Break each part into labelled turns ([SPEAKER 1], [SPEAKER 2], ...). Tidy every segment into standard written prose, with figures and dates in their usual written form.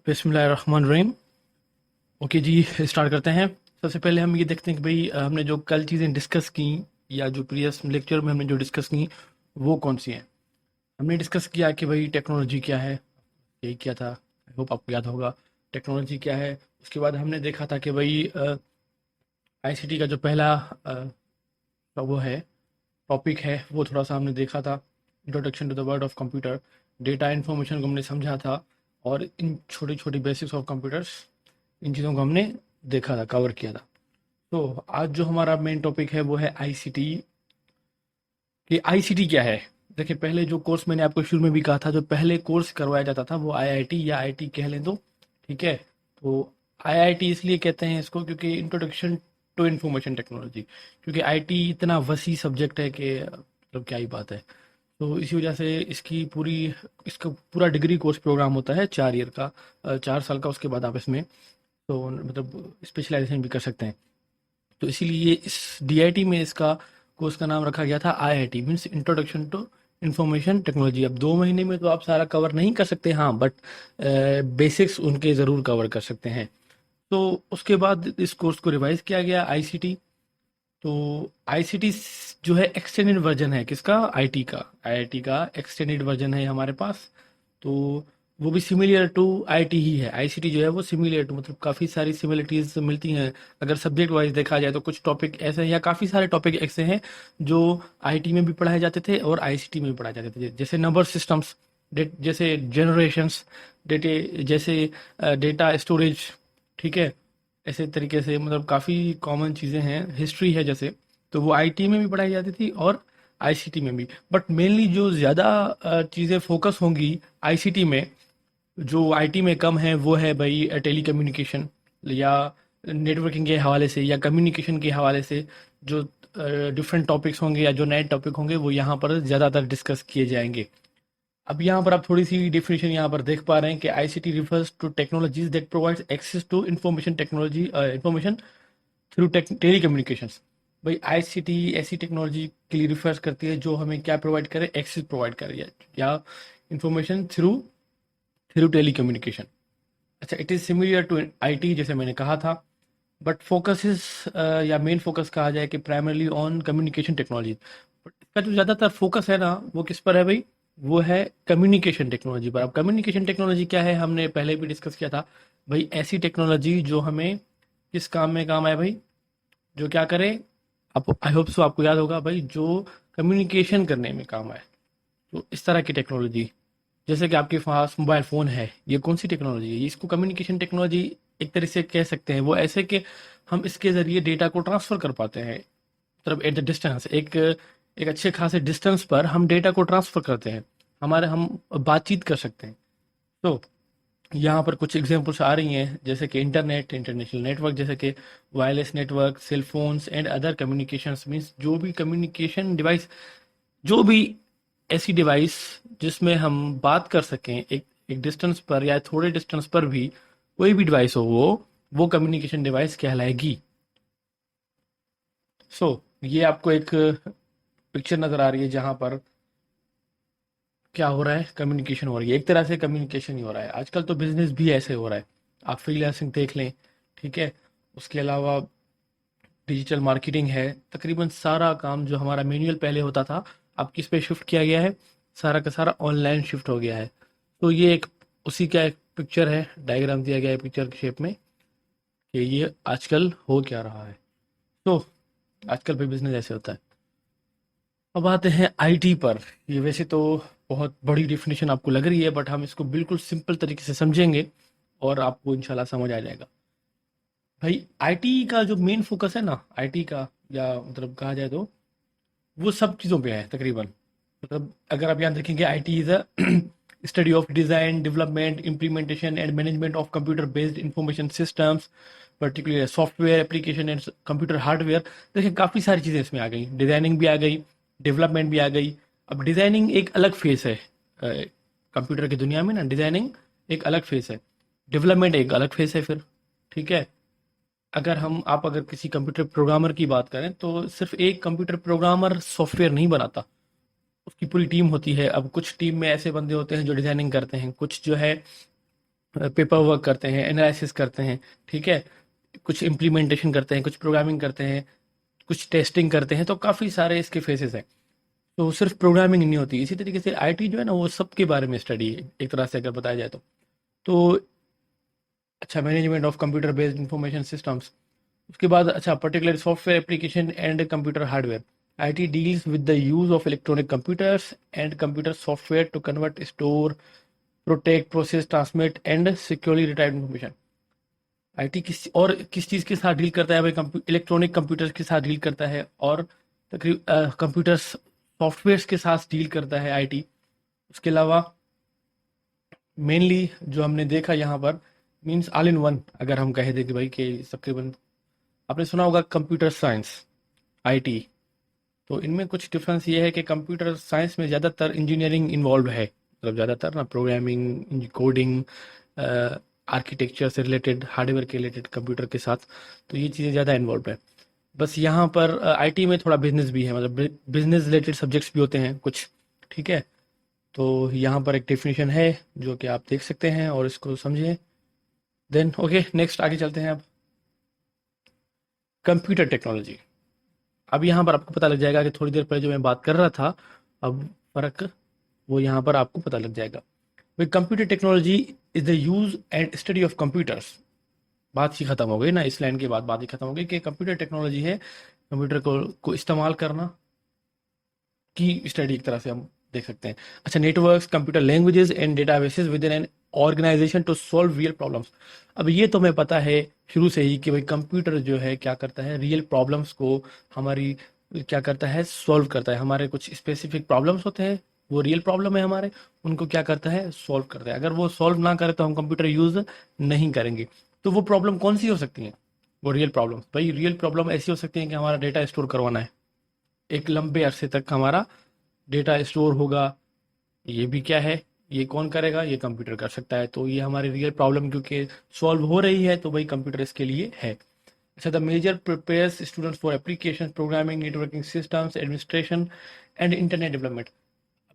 [SPEAKER 1] बिस्मिल्लाहिर्रहमानिर्रहीम। ओके जी, स्टार्ट करते हैं। सबसे पहले हम ये देखते हैं कि भाई हमने जो कल चीज़ें डिस्कस की या जो प्रीवियस लेक्चर में हमने जो डिस्कस की वो कौन सी हैं। हमने डिस्कस किया कि भाई टेक्नोलॉजी क्या है, यही किया था। आई होप आपको याद होगा टेक्नोलॉजी क्या है। उसके बाद हमने देखा था कि भाई आईसीटी का जो पहला वो है टॉपिक है वो थोड़ा सा हमने देखा था। Introduction to the world of computer, data information को हमने समझा था। और इन छोटी छोटी बेसिक्स ऑफ कंप्यूटर्स, इन चीज़ों को हमने देखा था, कवर किया था। तो आज जो हमारा मेन टॉपिक है वो है आईसीटी। कि आईसीटी क्या है। देखिए, पहले जो कोर्स मैंने आपको शुरू में भी कहा था, जो पहले कोर्स करवाया जाता था वो आईआईटी या आईटी कह लें तो ठीक है। तो आईआईटी इसलिए कहते हैं इसको क्योंकि इंट्रोडक्शन टू इंफॉर्मेशन टेक्नोलॉजी, क्योंकि आईटी इतना वसी सब्जेक्ट है कि मतलब क्या ही बात है। तो इसी वजह से इसका पूरा डिग्री कोर्स प्रोग्राम होता है 4 ईयर का, 4 साल का। उसके बाद आप इसमें तो मतलब स्पेशलाइजेशन भी कर सकते हैं। तो इसीलिए इस डीआईटी में इसका कोर्स का नाम रखा गया था IIT, means introduction to information technology. अब 2 महीने में तो आप सारा कवर नहीं कर सकते, हाँ, बट बेसिक्स उनके ज़रूर कवर कर सकते हैं। तो उसके बाद इस कोर्स को रिवाइज किया गया आईसीटी। तो आईसीटी जो है एक्सटेंडेड वर्जन है किसका, आईआईटी का एक्सटेंडेड वर्जन है हमारे पास। तो वो भी सिमिलर टू आईटी ही है। आईसीटी जो है वो सिमिलर टू मतलब काफ़ी सारी सिमिलरिटीज मिलती हैं। अगर सब्जेक्ट वाइज देखा जाए तो कुछ टॉपिक ऐसे हैं या काफ़ी सारे टॉपिक ऐसे हैं जो आईटी में भी पढ़ाए जाते थे और आईसीटी में भी पढ़ाए जाते थे, जैसे नंबर सिस्टम्स, जैसे जनरेशंस, डेटे, जैसे डेटा स्टोरेज, ठीक है। ऐसे तरीके से मतलब काफ़ी कॉमन चीज़ें हैं, हिस्ट्री है जैसे, तो वो आईटी में भी पढ़ाई जाती थी और आईसीटी में भी। बट मेनली जो ज़्यादा चीज़ें फोकस होंगी आईसीटी में, जो आईटी में कम है, वो है भाई टेली कम्युनिकेशन या नेटवर्किंग के हवाले से या कम्युनिकेशन के हवाले से। जो डिफरेंट टॉपिक्स होंगे या जो नए टॉपिक होंगे वो यहाँ पर ज़्यादातर डिस्कस किए जाएंगे। अब यहाँ पर आप थोड़ी सी डिफिनेशन यहाँ पर देख पा रहे हैं कि ICT refers to technologies that provides access to information technology, information through telecommunications. भाई आईसीटी ऐसी टेक्नोलॉजी के लिए रिफर्स करती है जो हमें क्या प्रोवाइड करे, एक्सेस प्रोवाइड करे या information through through telecommunication. अच्छा, it is similar to IT जैसे मैंने कहा था, बट फोकस इज या मेन फोकस कहा जाए कि primarily on communication technology. But इसका जो ज़्यादातर फोकस है ना वो किस पर है भाई, वो है कम्युनिकेशन टेक्नोलॉजी पर। अब कम्युनिकेशन टेक्नोलॉजी क्या है, हमने पहले भी डिस्कस किया था। भाई ऐसी टेक्नोलॉजी जो हमें किस काम में काम आए भाई, जो क्या करे, आप आई होप सो आपको याद होगा भाई, जो कम्युनिकेशन करने में काम आए। तो इस तरह की टेक्नोलॉजी, जैसे कि आपके पास मोबाइल फ़ोन है, ये कौन सी टेक्नोलॉजी है, इसको कम्युनिकेशन टेक्नोलॉजी एक तरह से कह सकते हैं। वो ऐसे कि हम इसके ज़रिए डेटा को ट्रांसफ़र कर पाते हैं, मतलब एट द डिस्टेंस, एक एक अच्छे खासे डिस्टेंस पर हम डेटा को ट्रांसफ़र करते हैं, हम बातचीत कर सकते हैं। तो यहाँ पर कुछ एग्जांपल्स आ रही हैं, जैसे कि इंटरनेट, इंटरनेशनल नेटवर्क, जैसे कि wireless network, cell phones and other communications, means जो भी कम्युनिकेशन डिवाइस, जो भी ऐसी डिवाइस जिसमें हम बात कर सकें एक एक डिस्टेंस पर या थोड़े डिस्टेंस पर भी, कोई भी डिवाइस हो वो कम्युनिकेशन डिवाइस कहलाएगी। सो ये आपको एक पिक्चर नज़र आ रही है जहाँ पर क्या हो रहा है, कम्युनिकेशन हो रही है, एक तरह से कम्युनिकेशन ही हो रहा है। आजकल तो बिजनेस भी ऐसे हो रहा है, आप फ्रीलांसिंग देख लें, ठीक है। उसके अलावा डिजिटल मार्केटिंग है, तकरीबन सारा काम जो हमारा मैनुअल पहले होता था, अब किस पे शिफ्ट किया गया है, सारा का सारा ऑनलाइन शिफ्ट हो गया है। तो ये एक उसी का एक पिक्चर है, डायग्राम दिया गया है पिक्चर की शेप में, कि ये आजकल हो क्या रहा है। तो आजकल भी बिजनेस ऐसे होता है। अब आते हैं आईटी पर। ये वैसे तो बहुत बड़ी डिफिनेशन आपको लग रही है, बट हम इसको बिल्कुल सिंपल तरीके से समझेंगे और आपको इंशाल्लाह समझ आ जाएगा। भाई आईटी का जो मेन फोकस है ना, आईटी का, या मतलब कहा जाए तो वो सब चीज़ों पे है तकरीबन। मतलब अगर आप यहाँ देखेंगे, IT is a study of design, development, implementation and management of computer based information systems, particular software application and computer hardware. देखिए काफ़ी सारी चीज़ें इसमें आ गई, डिज़ाइनिंग भी आ गई, डेवलपमेंट भी आ गई। अब डिज़ाइनिंग एक अलग फेस है कंप्यूटर की दुनिया में ना, डिज़ाइनिंग एक अलग फेस है, डेवलपमेंट एक अलग फेस है फिर, ठीक है। अगर किसी कंप्यूटर प्रोग्रामर की बात करें तो सिर्फ एक कंप्यूटर प्रोग्रामर सॉफ्टवेयर नहीं बनाता, उसकी पूरी टीम होती है। अब कुछ टीम में ऐसे बंदे होते हैं जो डिजाइनिंग करते हैं, कुछ जो है पेपर वर्क करते हैं, एनालिसिस करते हैं, ठीक है, कुछ इम्प्लीमेंटेशन करते हैं, कुछ प्रोग्रामिंग करते हैं, कुछ टेस्टिंग करते हैं, तो काफ़ी सारे इसके फेसेस हैं। तो सिर्फ प्रोग्रामिंग नहीं होती, इसी तरीके से आईटी जो है ना वो सबके बारे में स्टडी है एक तरह से अगर बताया जाए तो अच्छा, management of computer based information systems. उसके बाद अच्छा, particular software application and computer hardware. IT deals with the use of electronic computers and computer software to convert, store, protect, process, transmit and securely retrieve information. IT किस चीज़ के साथ deal करता है भाई? इलेक्ट्रॉनिक कंप्यूटर्स के साथ deal करता है, और तकरीब कंप्यूटर सॉफ्टवेयर्स के साथ डील करता है आईटी। उसके अलावा मेनली जो हमने देखा यहाँ पर, मींस ऑल इन वन अगर हम कह दें कि भाई कि तकरीबन आपने सुना होगा कंप्यूटर साइंस, आईटी। तो इनमें कुछ डिफरेंस ये है कि कंप्यूटर साइंस में ज़्यादातर इंजीनियरिंग इन्वॉल्व है, मतलब ज़्यादातर ना प्रोग्रामिंग, कोडिंग, आर्किटेक्चर से रिलेटेड, हार्डवेयर के रिलेटेड कंप्यूटर के साथ, तो ये चीज़ें ज़्यादा इन्वॉल्व है। बस यहाँ पर आईटी में थोड़ा बिजनेस भी है, मतलब बिजनेस रिलेटेड सब्जेक्ट्स भी होते हैं कुछ, ठीक है। तो यहाँ पर एक डेफिनेशन है जो कि आप देख सकते हैं और इसको समझें। देन ओके, नेक्स्ट आगे चलते हैं अब। Computer technology. अब यहाँ पर आपको पता लग जाएगा कि थोड़ी देर पहले जो मैं बात कर रहा था, अब फर्क वो यहाँ पर आपको पता लग जाएगा। भाई computer technology is the use and study of computers. बात ही खत्म हो गई ना, इस लाइन के बाद बात ही खत्म हो गई कि कंप्यूटर टेक्नोलॉजी है कंप्यूटर को इस्तेमाल करना की स्टडी एक तरह से हम देख सकते हैं। अच्छा, networks, computer languages and databases with in an organization to solve real problems. अब ये तो हमें पता है शुरू से ही कि भाई कंप्यूटर जो है क्या करता है, रियल प्रॉब्लम्स को हमारी क्या करता है, सॉल्व करता है। हमारे कुछ स्पेसिफिक प्रॉब्लम्स होते हैं, वो रियल प्रॉब्लम है हमारे, उनको क्या करता है, सॉल्व करता है। अगर वो सॉल्व ना करे तो हम कंप्यूटर यूज नहीं करेंगे। तो वो प्रॉब्लम कौन सी हो सकती है? वो रियल प्रॉब्लम, भाई रियल प्रॉब्लम ऐसी हो सकती है कि हमारा डेटा स्टोर करवाना है, एक लंबे अरसे तक हमारा डेटा स्टोर होगा। ये भी क्या है, ये कौन करेगा? ये कंप्यूटर कर सकता है। तो ये हमारी रियल प्रॉब्लम क्योंकि सॉल्व हो रही है, तो भाई कंप्यूटर इसके लिए है। अच्छा, the major prepares students for application programming, networking systems, administration and internet development.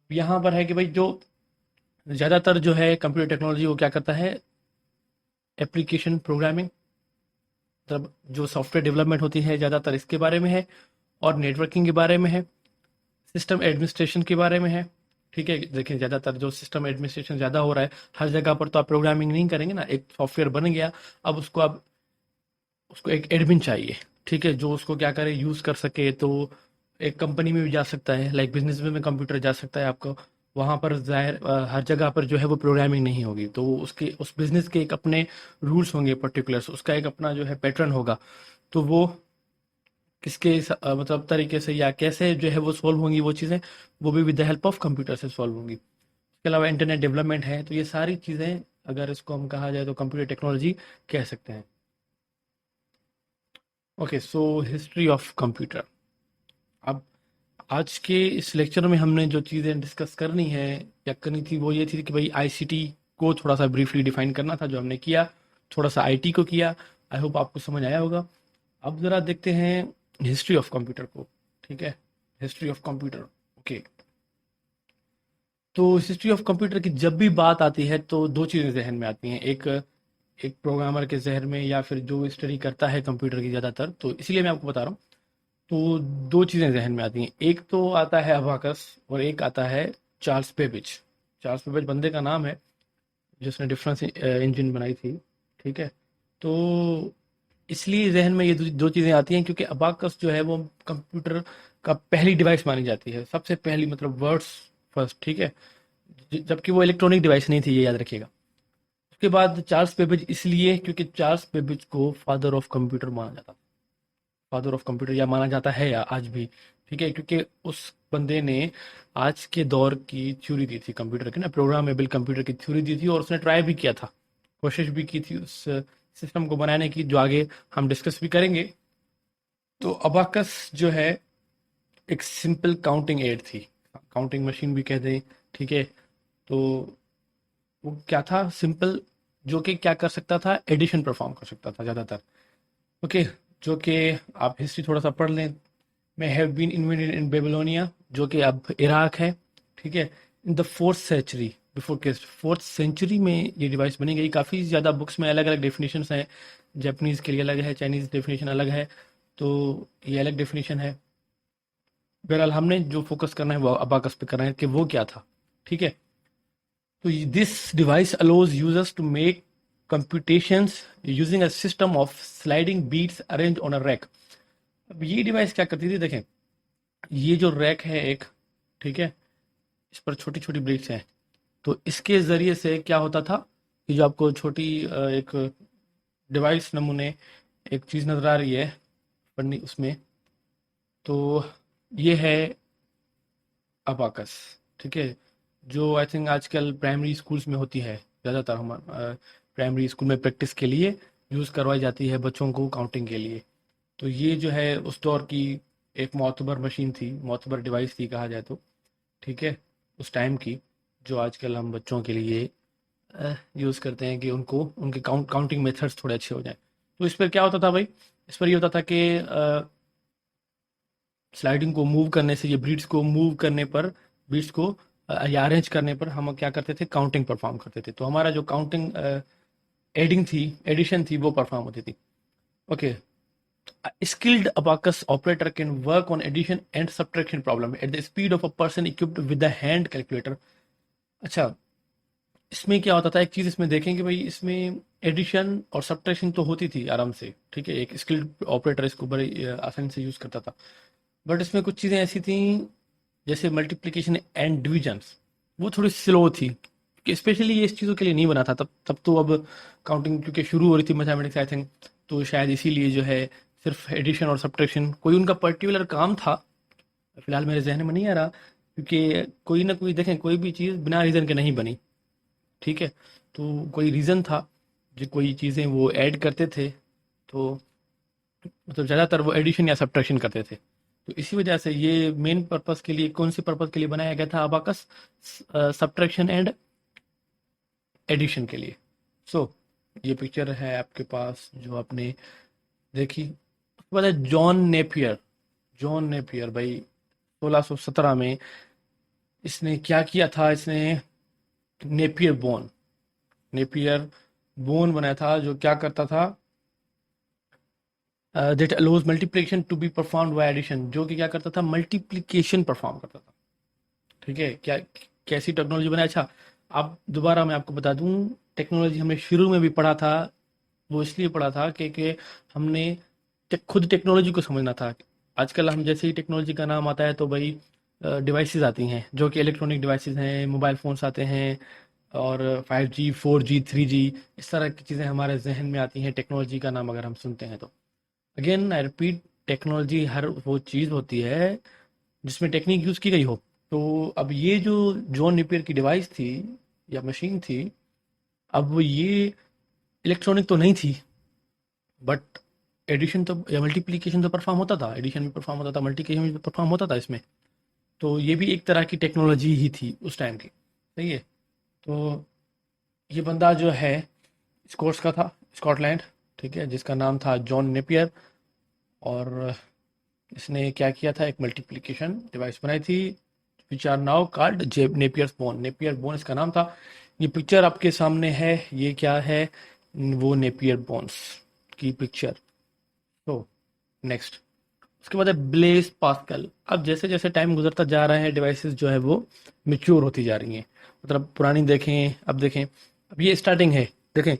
[SPEAKER 1] यहाँ पर है कि भाई जो ज़्यादातर जो है कंप्यूटर टेक्नोलॉजी वो क्या करता है, एप्लीकेशन प्रोग्रामिंग, मतलब जो सॉफ्टवेयर डेवलपमेंट होती है ज़्यादातर इसके बारे में है, और नेटवर्किंग के बारे में है, सिस्टम एडमिनिस्ट्रेशन के बारे में है। ठीक है, देखिए ज़्यादातर जो सिस्टम एडमिनिस्ट्रेशन ज़्यादा हो रहा है, हर जगह पर तो आप प्रोग्रामिंग नहीं करेंगे ना। एक सॉफ्टवेयर बन गया, अब उसको आप उसको एक एडमिन चाहिए, ठीक है, जो उसको क्या करे, यूज़ कर सके। तो एक कंपनी में भी जा सकता है, लाइक बिजनेस में कंप्यूटर जा सकता है आपको। वहाँ पर जाहिर हर जगह पर जो है वो प्रोग्रामिंग नहीं होगी, तो उसके उस बिजनेस के एक अपने रूल्स होंगे पर्टिकुलर्स, उसका एक अपना जो है पैटर्न होगा। तो वो किसके मतलब तरीके से या कैसे जो है वो सॉल्व होंगी वो चीज़ें, वो भी with the help of computer से सॉल्व होंगी। इसके अलावा इंटरनेट डेवलपमेंट है, तो ये सारी चीज़ें अगर इसको हम कहा जाए तो कंप्यूटर टेक्नोलॉजी कह सकते हैं। Okay, so history of computer. अब आज के इस लेक्चर में हमने जो चीज़ें डिस्कस करनी है या करनी थी वो ये थी कि भाई आईसीटी को थोड़ा सा ब्रीफली डिफाइन करना था, जो हमने किया। थोड़ा सा आईटी को किया। आई होप आपको समझ आया होगा। अब ज़रा देखते हैं हिस्ट्री ऑफ कंप्यूटर को, ठीक है, हिस्ट्री ऑफ कंप्यूटर। ओके, तो हिस्ट्री ऑफ कंप्यूटर की जब भी बात आती है तो दो चीज़ें जहन में आती हैं। एक एक प्रोग्रामर के जहन में, या फिर जो स्टडी करता है कंप्यूटर की ज़्यादातर, तो इसलिए मैं आपको बता रहा हूँ। तो दो चीज़ें जहन में आती हैं, एक तो आता है अबाकस और एक आता है चार्ल्स बेबेज। चार्ल्स बेबेज बंदे का नाम है जिसने डिफरेंस इंजन बनाई थी, ठीक है। तो इसलिए जहन में ये दो चीज़ें आती हैं क्योंकि अबाकस जो है वो कंप्यूटर का पहली डिवाइस मानी जाती है, सबसे पहली, मतलब वर्ड्स फर्स्ट, ठीक है। जबकि वो इलेक्ट्रॉनिक डिवाइस नहीं थी, ये याद रखिएगा। उसके बाद चार्ल्स बेबेज इसलिए क्योंकि चार्ल्स बेबेज को फादर ऑफ कंप्यूटर माना जाता था, फादर ऑफ कंप्यूटर या माना जाता है या आज भी, ठीक है, क्योंकि उस बंदे ने आज के दौर की थ्योरी दी थी कंप्यूटर की ना, प्रोग्रामेबल कंप्यूटर की थ्योरी दी थी, और उसने ट्राई भी किया था, कोशिश भी की थी उस सिस्टम को बनाने की, जो आगे हम डिस्कस भी करेंगे। तो अबाकस जो है एक सिंपल काउंटिंग एड थी, काउंटिंग मशीन भी कह दें, ठीक है। तो वो क्या था, सिंपल, जो कि क्या कर सकता था, एडिशन परफॉर्म कर सकता था ज़्यादातर। ओके, जो कि आप हिस्ट्री थोड़ा सा पढ़ लें। May have been invented in Babylonia, जो कि अब इराक है, ठीक है, in the 4th century. Before Christ, 4th century में ये डिवाइस बनी गई। काफ़ी ज़्यादा बुक्स में अलग अलग डेफिनेशंस हैं, जापानीज़ के लिए अलग है, चाइनीज़ डेफिनेशन अलग है, तो ये अलग डेफिनेशन है। बहरहाल हमने जो फोकस करना है वो अबाकस पे करना है कि वो क्या था। ठीक है, तो this device allows users to make computations using a system of sliding beats arranged on a rack। अब ये डिवाइस क्या करती थी, देखें, ये जो रैक है एक, ठीक है, इस पर छोटी छोटी ब्रिक्स हैं, तो इसके ज़रिए से क्या होता था कि जो आपको छोटी एक डिवाइस नमूने एक चीज़ नज़र आ रही है पन्नी उसमें, तो ये है अबाकस। ठीक है, जो आई थिंक आजकल प्राइमरी स्कूल्स में होती है ज़्यादातर, हम प्राइमरी स्कूल में प्रैक्टिस के लिए यूज़ करवाई जाती है बच्चों को काउंटिंग के लिए। तो ये जो है उस दौर की एक मोतबर मशीन थी, मोतबर डिवाइस थी कहा जाए तो, ठीक है, उस टाइम की, जो आजकल हम बच्चों के लिए यूज़ करते हैं कि उनको उनके काउंटिंग मेथड्स थोड़े अच्छे हो जाएं। तो इस पर क्या होता था भाई, इस पर ये होता था कि स्लाइडिंग को मूव करने से, ये बीट्स को मूव करने पर, बीट्स को या अरेंज करने पर हम क्या करते थे, काउंटिंग परफॉर्म करते थे। तो हमारा जो काउंटिंग एडिंग थी, एडिशन थी, वो परफॉर्म होती थी। Okay, a skilled abacus operator can work on addition and subtraction problem at the speed of a person equipped with a hand calculator। अच्छा, इसमें क्या होता था, एक चीज़ इसमें देखें कि भाई इसमें एडिशन और सब्ट्रैक्शन तो होती थी आराम से, ठीक है, एक स्किल्ड ऑपरेटर इसको बड़े आसानी से यूज़ करता था। बट इसमें कुछ चीज़ें ऐसी थी, जैसे मल्टीप्लिकेशन एंड डिविजन्स, वो थोड़ी स्लो थी, कि स्पेशली ये इस चीज़ों के लिए नहीं बना था तब। तो अब काउंटिंग क्योंकि शुरू हो रही थी मैथमेटिक्स आई थिंक, तो शायद इसीलिए जो है सिर्फ एडिशन और सब्ट्रैक्शन कोई उनका पर्टिकुलर काम था, फिलहाल मेरे जहन में नहीं आ रहा, क्योंकि कोई ना कोई, देखें, कोई भी चीज़ बिना रीज़न के नहीं बनी, ठीक है, तो कोई रीज़न था, जो कोई चीज़ें वो ऐड करते थे, तो मतलब ज़्यादातर वो एडिशन या सब्ट्रैक्शन करते थे। तो इसी वजह से ये मेन पर्पस के लिए, कौन सी पर्पस के लिए बनाया गया था अबाकस, सब्ट्रैक्शन एंड एडिशन के लिए। सो ये पिक्चर है आपके पास जो आपने देखी। उसके बाद है जॉन नेपियर। जॉन नेपियर भाई 1617 में इसने क्या किया था, इसने नेपियर बोन, नेपियर बोन बनाया था, जो क्या करता था, that allows multiplication to be performed by addition, जो कि क्या करता था, मल्टीप्लिकेशन परफॉर्म करता था। ठीक है, क्या कैसी टेक्नोलॉजी बनाया। अच्छा, अब दोबारा मैं आपको बता दूं, टेक्नोलॉजी हमने शुरू में भी पढ़ा था, वो इसलिए पढ़ा था कि हमने खुद टेक्नोलॉजी को समझना था। आजकल हम जैसे ही टेक्नोलॉजी का नाम आता है तो भाई डिवाइसेस आती हैं, जो कि इलेक्ट्रॉनिक डिवाइसेस हैं, मोबाइल फ़ोन्स आते हैं, और 5G 4G 3G, इस तरह की चीज़ें हमारे जहन में आती हैं टेक्नोलॉजी का नाम अगर हम सुनते हैं तो। अगेन आई रिपीट, टेक्नोलॉजी हर वो चीज़ होती है जिसमें टेक्निक यूज़ की गई हो। तो अब ये जो जॉन नेपियर की डिवाइस थी या मशीन थी, अब ये इलेक्ट्रॉनिक तो नहीं थी, बट एडिशन तो या मल्टीप्लिकेशन तो परफॉर्म होता था, एडिशन भी परफॉर्म होता था, मल्टीप्लिकेशन भी परफॉर्म होता था इसमें। तो ये भी एक तरह की टेक्नोलॉजी ही थी उस टाइम की, सही है। तो ये बंदा जो है स्कॉट्स का था, स्कॉटलैंड, ठीक है, जिसका नाम था जॉन नेपियर, और इसने क्या किया था, एक मल्टीप्लिकेशन डिवाइस बनाई थी, which are now called Napier's bone. Napier bone इसका नाम था। ये पिक्चर आपके सामने है, ये क्या है, वो नेपियर बोन्स की पिक्चर। तो नेक्स्ट, उसके बाद है ब्लेस पास्कल। अब जैसे जैसे टाइम गुजरता जा रहा है, डिवाइसेस जो है वो मिच्योर होती जा रही हैं, मतलब पुरानी देखें, अब देखें, अब ये स्टार्टिंग है। देखें,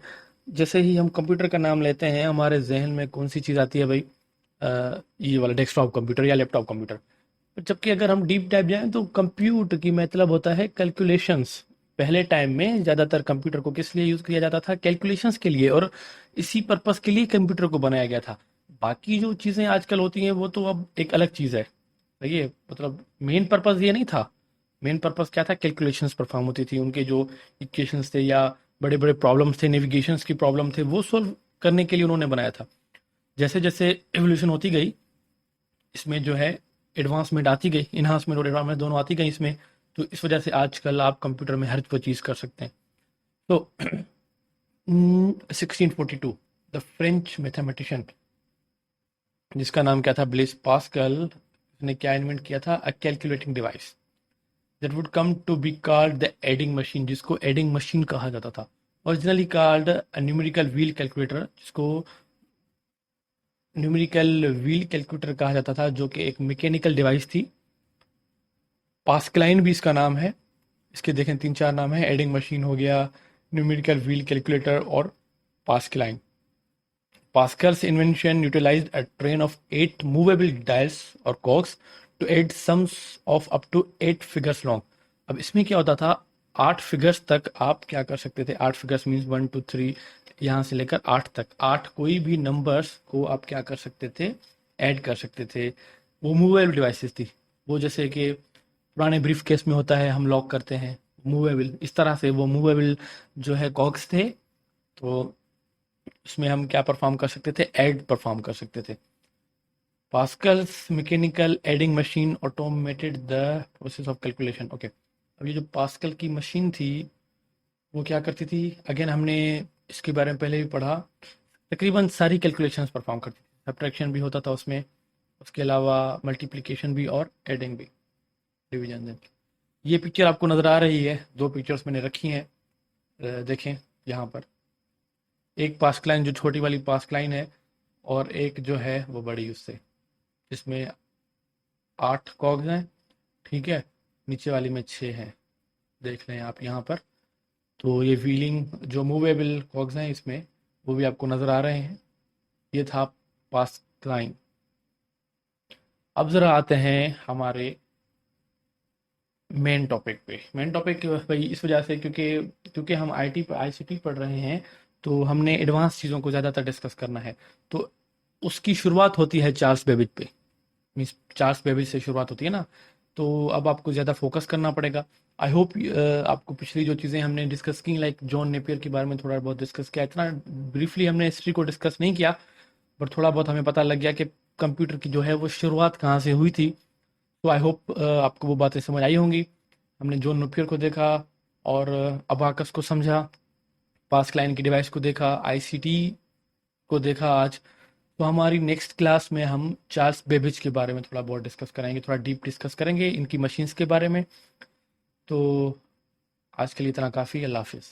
[SPEAKER 1] जैसे ही हम कंप्यूटर का नाम लेते हैं, हमारे जहन में कौन सी चीज़ आती है भाई, ये वाला डेस्कटॉप कंप्यूटर या लैपटॉप कंप्यूटर। जबकि अगर हम डीप डाइव जाएं तो कंप्यूट की मतलब होता है कैलकुलेशंस। पहले टाइम में ज़्यादातर कंप्यूटर को किस लिए यूज़ किया जाता था, कैलकुलेशंस के लिए, और इसी पर्पस के लिए कंप्यूटर को बनाया गया था। बाकी जो चीज़ें आजकल होती हैं वो तो अब एक अलग चीज़ है, सही है, मतलब मेन पर्पस ये नहीं था। मेन पर्पस क्या था, कैलकुलेशंस परफॉर्म होती थी, उनके जो इक्वेशंस थे या बड़े बड़े प्रॉब्लम्स थे, नेविगेशंस की प्रॉब्लम थे, वो सॉल्व करने के लिए उन्होंने बनाया था। जैसे जैसे एवोल्यूशन होती गई, इसमें जो है एडवांसमेंट आती गई, इन्हांसमेंट और एडवांसमेंट दोनों आती गई इसमें। तो इस वजह से आजकल आप कंप्यूटर में हर वो चीज़ कर सकते हैं। तो 1642 द फ्रेंच मैथमेटिशियन, जिसका नाम क्या था, ब्लेस पास्कल, ने क्या इन्वेंट किया था, a calculating device. That would come to be called the adding machine, जिसको एडिंग मशीन कहा जाता था। Originally called numerical wheel calculator, जिसको न्यूमेरिकल व्हील कैलकुलेटर कहा जाता था, जो कि एक मैकेनिकल डिवाइस थी। पास्कलाइन भी इसका नाम है। इसके देखें 3-4 नाम है, एडिंग मशीन हो गया, न्यूमेरिकल व्हील कैलकुलेटर और Pascaline. Pascal's invention utilized a train of 8 movable dials or cogs to add sums of up to 8 figures long। अब इसमें क्या होता था, 8 फिगर्स तक आप क्या कर सकते थे। 8 फिगर्स मीन्स 1 2 3, यहाँ से लेकर 8 तक, 8 कोई भी नंबर्स को आप क्या कर सकते थे, ऐड कर सकते थे। वो मूवेबल डिवाइसेस थी। वो जैसे कि पुराने ब्रीफ केस में होता है, हम लॉक करते हैं, मूवेबल, इस तरह से वो मूवेबल जो है कॉग्स थे। तो इसमें हम क्या परफॉर्म कर सकते थे, ऐड परफॉर्म कर सकते थे। Pascal's mechanical adding machine automated the process of calculation. Okay, अब ये जो पास्कल की मशीन थी वो क्या करती थी, अगेन हमने इसके बारे में पहले भी पढ़ा, तकरीबन सारी कैलकुलेशंस परफॉर्म करती थी। सब्ट्रैक्शन भी होता था उसमें, उसके अलावा मल्टीप्लिकेशन भी और एडिंग भी, डिवीजन। ये पिक्चर आपको नज़र आ रही है, 2 पिक्चर्स मैंने रखी हैं, देखें यहाँ पर। एक पास्क लाइन जो छोटी वाली पास्क लाइन है, और एक जो है वो बड़ी उससे, जिसमें 8 कॉग्स हैं, ठीक है, नीचे वाली में 6 हैं, देख लें आप यहाँ पर। तो ये व्हीलिंग जो मूवेबल कॉग्स हैं इसमें, वो भी आपको नज़र आ रहे हैं। ये था पास्क लाइन। अब ज़रा आते हैं हमारे मेन टॉपिक पे। मेन टॉपिक भाई इस वजह से क्योंकि क्योंकि हम आईसीटी पढ़ रहे हैं, तो हमने एडवांस चीज़ों को ज़्यादातर डिस्कस करना है। तो उसकी शुरुआत होती है चार्ल्स बेबेज पे, मीन्स चार्ल्स बेबेज से शुरुआत होती है ना। तो अब आपको ज़्यादा फोकस करना पड़ेगा। आई होप आपको पिछली जो चीज़ें हमने डिस्कस की, लाइक जॉन नेपियर के बारे में थोड़ा बहुत डिस्कस किया, इतना ब्रीफली हमने हिस्ट्री को डिस्कस नहीं किया, बट थोड़ा बहुत हमें पता लग गया कि कंप्यूटर की जो है वो शुरुआत कहाँ से हुई थी। तो आई होप आपको वो बातें समझ आई होंगी। हमने जॉन नेपियर को देखा, और अबाकस को समझा, पास्क लाइन की डिवाइस को देखा, आईसीटी को देखा आज। तो हमारी नेक्स्ट क्लास में हम चार्ल्स बेबेज के बारे में थोड़ा बहुत डिस्कस करेंगे, थोड़ा डीप डिस्कस करेंगे इनकी मशीन्स के बारे में। तो आज के लिए इतना काफ़ी। अल्लाह हाफिज़।